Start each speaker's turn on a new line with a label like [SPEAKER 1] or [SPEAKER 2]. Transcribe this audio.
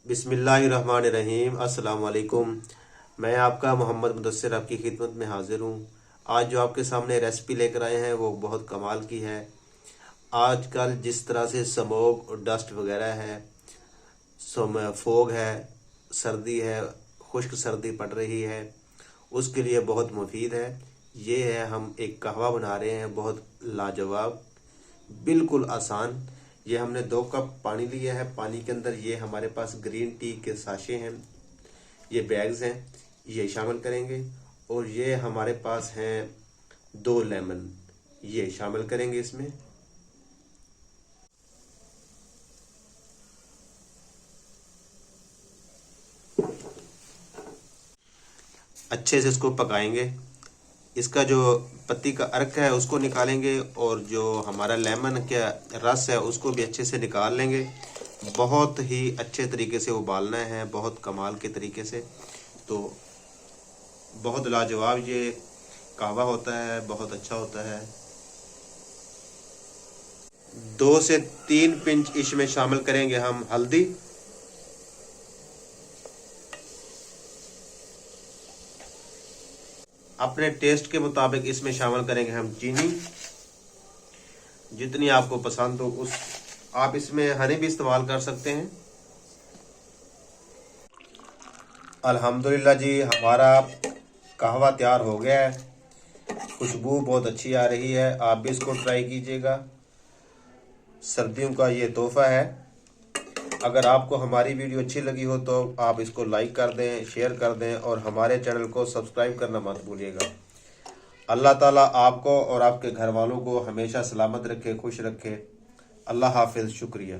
[SPEAKER 1] बिस्मिल्लाहिर्रहमानिर्रहीम। अस्सलाम वालेकुम। मैं आपका मोहम्मद मुदस्सिर आपकी खिदमत में हाजिर हूँ। आज जो आपके सामने रेसिपी लेकर आए हैं वो बहुत कमाल की है। आजकल जिस तरह से स्मोक और डस्ट वगैरह है, फोग है, सर्दी है, खुश्क सर्दी पड़ रही है, उसके लिए बहुत मुफीद है। ये है, हम एक कहवा बना रहे हैं, बहुत लाजवाब, बिल्कुल आसान। ये हमने 2 कप पानी लिया है। पानी के अंदर ये हमारे पास ग्रीन टी के साशे हैं, ये बैग्स हैं, ये शामिल करेंगे। और ये हमारे पास हैं 2 लेमन, ये शामिल करेंगे इसमें। अच्छे से इसको पकाएंगे। इसका जो पत्ती का अर्क है उसको निकालेंगे, और जो हमारा लेमन का रस है उसको भी अच्छे से निकाल लेंगे। बहुत ही अच्छे तरीके से उबालना है, बहुत कमाल के तरीके से। तो बहुत लाजवाब ये कहवा होता है, बहुत अच्छा होता है। 2 से 3 पिंच इसमें शामिल करेंगे हम हल्दी, अपने टेस्ट के मुताबिक इसमें शामिल करेंगे हम चीनी, जितनी आपको पसंद हो उस। आप इसमें हनी भी इस्तेमाल कर सकते हैं। अल्हम्दुलिल्लाह जी, हमारा कहवा तैयार हो गया है। खुशबू बहुत अच्छी आ रही है। आप भी इसको ट्राई कीजिएगा। सर्दियों का ये तोहफा है। अगर आपको हमारी वीडियो अच्छी लगी हो तो आप इसको लाइक कर दें, शेयर कर दें, और हमारे चैनल को सब्सक्राइब करना मत भूलिएगा। अल्लाह ताला आपको और आपके घर वालों को हमेशा सलामत रखे, खुश रखे। अल्लाह हाफिज़। शुक्रिया।